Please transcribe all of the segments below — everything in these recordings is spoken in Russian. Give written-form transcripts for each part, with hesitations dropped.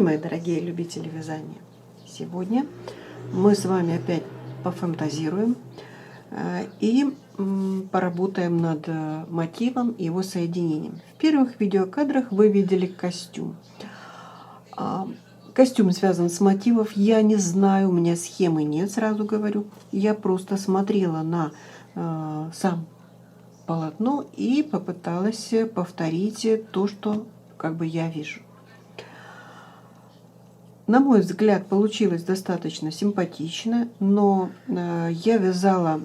день, мои дорогие любители вязания! Сегодня мы с вами опять пофантазируем и поработаем над мотивом и его соединением. В первых видеокадрах вы видели костюм. Костюм связан с мотивов. Я не знаю, у меня схемы нет, сразу говорю. Я просто смотрела на сам полотно и попыталась повторить то, что как бы я вижу. На мой взгляд, получилось достаточно симпатично, но я вязала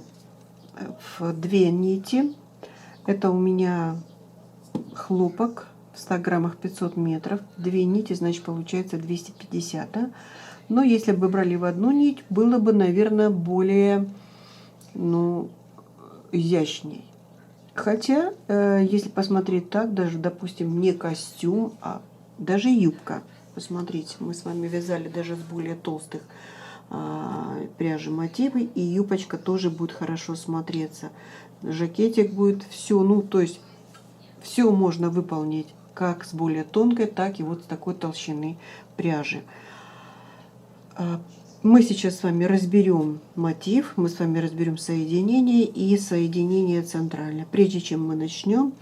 в 2 нити. Это у меня хлопок в 100 граммах 500 метров. 2 нити, значит, получается 250. Да? Но если бы брали в одну нить, было бы, наверное, более, изящней. Хотя, если посмотреть так, даже, допустим, не костюм, а даже юбка. Посмотрите, мы с вами вязали даже с более толстых пряжи мотивы, и юбочка тоже будет хорошо смотреться. Жакетик будет все, то есть все можно выполнить как с более тонкой, так и вот с такой толщины пряжи. Мы сейчас с вами разберем мотив, мы с вами разберем соединение и соединение центральное. Прежде чем мы начнем,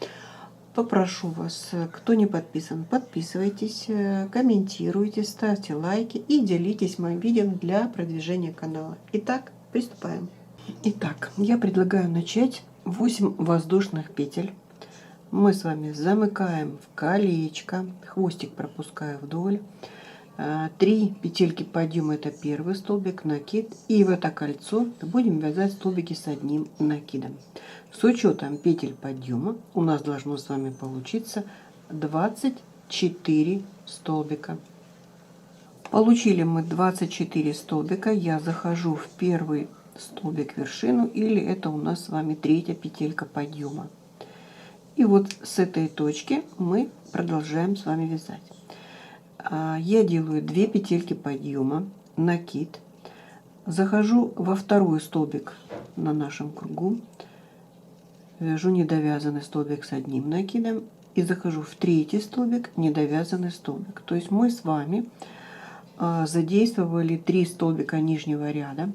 попрошу вас, кто не подписан, подписывайтесь, комментируйте, ставьте лайки и делитесь моим видео для продвижения канала. Итак, приступаем. Итак, я предлагаю начать 8 воздушных петель. Мы с вами замыкаем в колечко, хвостик пропускаю вдоль. 3 петельки подъема, это первый столбик, накид, и в это кольцо будем вязать столбики с одним накидом. С учетом петель подъема у нас должно с вами получиться 24 столбика. Получили мы 24 столбика. Я захожу в первый столбик вершину, или это у нас с вами 3-я петелька подъема. И вот с этой точки мы продолжаем с вами вязать. Я делаю 2 петельки подъема, накид, захожу во второй столбик на нашем кругу, вяжу недовязанный столбик с одним накидом и захожу в 3-й столбик, недовязанный столбик. То есть мы с вами задействовали 3 столбика нижнего ряда.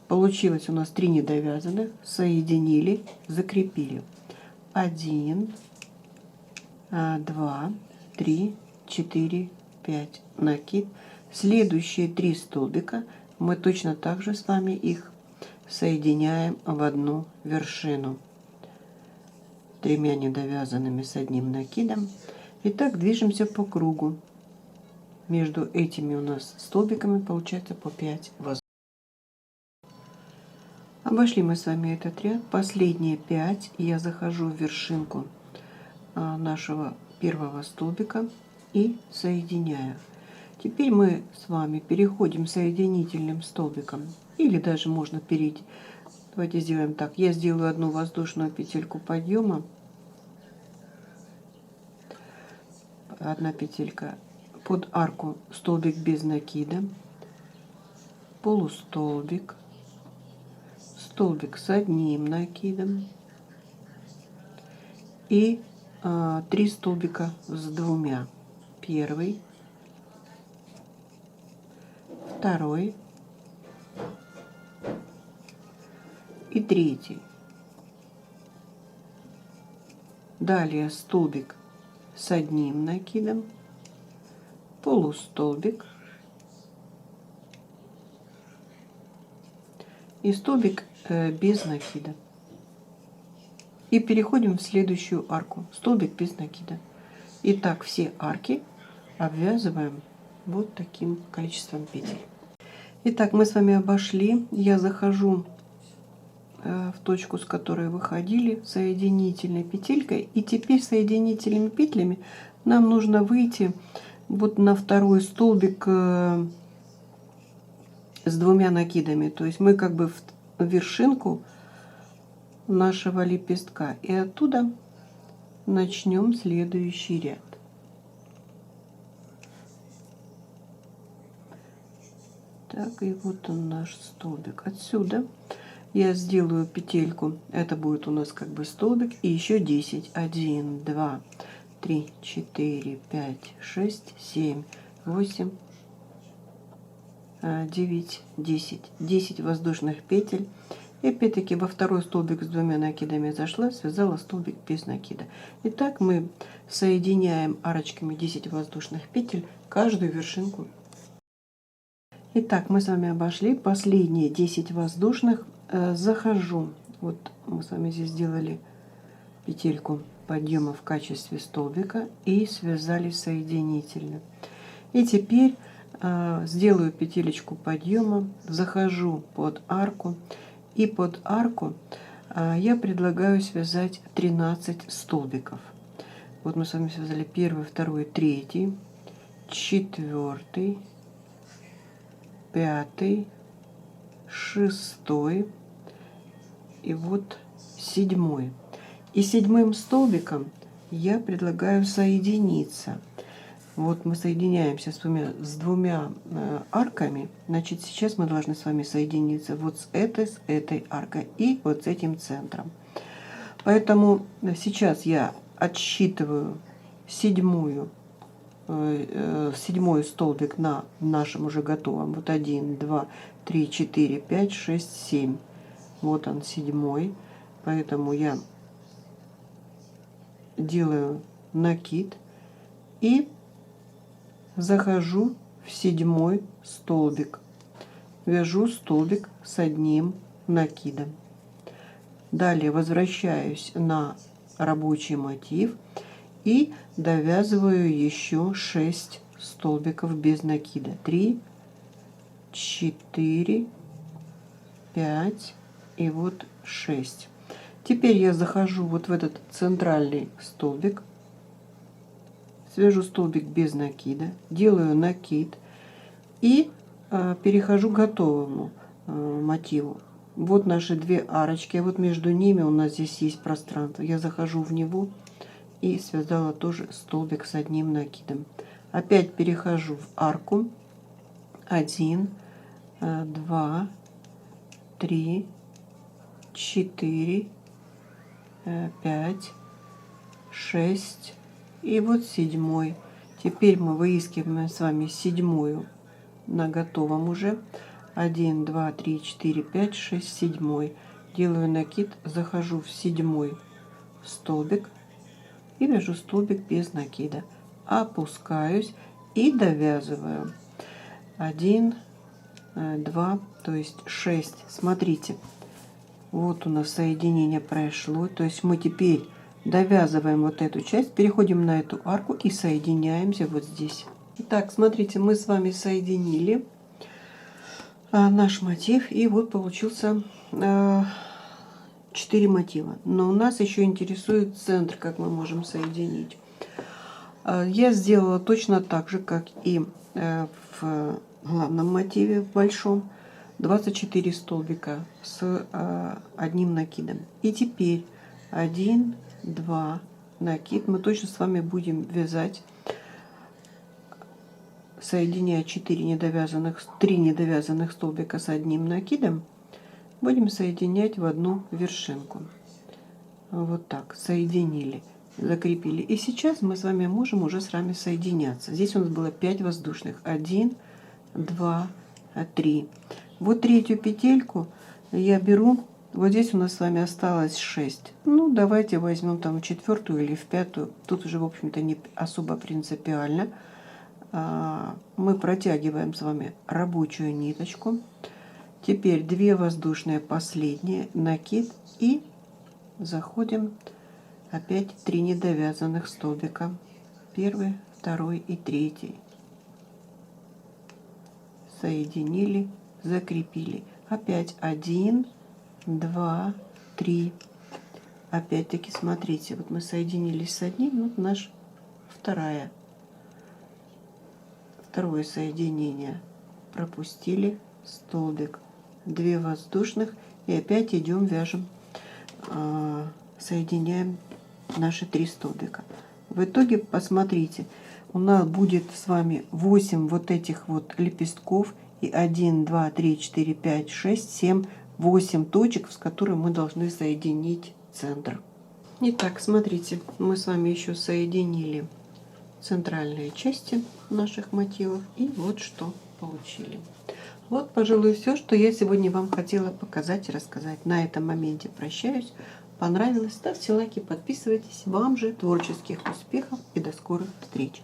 Получилось у нас 3 недовязанных, соединили, закрепили. 1, 2, 3, 4, 5 накид. Следующие 3 столбика мы точно так же с вами их соединяем в одну вершину 3 недовязанными с одним накидом. И так движемся по кругу. Между этими у нас столбиками получается по 5 воздушных. Обошли мы с вами этот ряд. Последние 5 я захожу в вершинку нашего первого столбика и соединяю. Теперь мы с вами переходим соединительным столбиком, или даже можно перейти. Давайте сделаем так. Я сделаю одну воздушную петельку подъема, 1 петелька под арку, столбик без накида, полустолбик, столбик с одним накидом и 3 столбика с 2. Первый, второй и 3. Далее столбик с одним накидом, полустолбик и столбик без накида. И переходим в следующую арку, столбик без накида. Итак, все арки обвязываем вот таким количеством петель. Итак, мы с вами обошли. Я захожу в точку, с которой выходили, соединительной петелькой. И теперь соединительными петлями нам нужно выйти вот на второй столбик с 2 накидами. То есть мы как бы в вершинку нашего лепестка. И оттуда начнем следующий ряд. Так, и вот он наш столбик. Отсюда я сделаю петельку. Это будет у нас как бы столбик. И еще 10. 1, 2, 3, 4, 5, 6, 7, 8, 9, 10. 10 воздушных петель. И опять-таки во второй столбик с 2 накидами зашла, связала столбик без накида. Итак, мы соединяем арочками 10 воздушных петель каждую вершинку. Итак, мы с вами обошли последние 10 воздушных. Захожу, вот мы с вами здесь сделали петельку подъема в качестве столбика и связали соединительно. И теперь сделаю петелечку подъема, захожу под арку. И под арку я предлагаю связать 13 столбиков. Вот мы с вами связали 1, 2, 3, 4, 5, 6 и вот 7. И 7 столбиком я предлагаю соединиться. Вот мы соединяемся с двумя арками. Значит, сейчас мы должны с вами соединиться вот с этой аркой и вот с этим центром. Поэтому сейчас я отсчитываю седьмой столбик на нашем уже готовом. Вот 1, 2, 3, 4, 5, 6, 7. Вот он, 7. Поэтому я делаю накид и захожу в 7 столбик, вяжу столбик с одним накидом. Далее возвращаюсь на рабочий мотив и довязываю еще 6 столбиков без накида. 3, 4, 5 и вот 6. Теперь я захожу вот в этот центральный столбик, свяжу столбик без накида, делаю накид и перехожу к готовому мотиву. Вот наши 2 арочки, а вот между ними у нас здесь есть пространство. Я захожу в него и связала тоже столбик с одним накидом. Опять перехожу в арку. 1, 2, 3, 4, 5, 6 и вот 7. Теперь мы выискиваем с вами 7 на готовом уже. 1, 2, 3, 4, 5, 6, 7. Делаю накид, захожу в 7 столбик и вяжу столбик без накида. Опускаюсь и довязываю. 1, 2, то есть 6. Смотрите, вот у нас соединение прошло. То есть мы теперь довязываем вот эту часть, переходим на эту арку и соединяемся вот здесь. Итак, смотрите, мы с вами соединили наш мотив, и вот получился 4 мотива. Но у нас еще интересует центр, как мы можем соединить. Я сделала точно так же, как и в главном мотиве, в большом. 24 столбика с одним накидом. И теперь 1, 2 накид. Мы точно с вами будем вязать, соединяя 3 недовязанных столбика с одним накидом. Будем соединять в одну вершинку. Вот так. Соединили, закрепили. И сейчас мы с вами можем уже с вами соединяться. Здесь у нас было 5 воздушных. 1, 2, 3. Вот третью петельку я беру. Вот здесь у нас с вами осталось 6. Ну, давайте возьмем там в 4-ю или в 5-ю. Тут уже, в общем-то, не особо принципиально. Мы протягиваем с вами рабочую ниточку. Теперь 2 воздушные последние, накид, и заходим опять 3 недовязанных столбика. 1, 2 и 3. Соединили, закрепили. Опять 1, 2, 3. Опять-таки смотрите, вот мы соединились с одним, вот наш второе соединение. Пропустили столбик, 2 воздушных, и опять идем, вяжем, соединяем наши 3 столбика. В итоге, посмотрите, у нас будет с вами 8 вот этих вот лепестков, и 1, 2, 3, 4, 5, 6, 7, 8 точек, с которыми мы должны соединить центр. Итак, смотрите, мы с вами еще соединили центральные части наших мотивов. И вот что получили. Вот, пожалуй, все, что я сегодня вам хотела показать и рассказать. На этом моменте прощаюсь. Понравилось? Ставьте лайки, подписывайтесь. Вам же творческих успехов и до скорых встреч!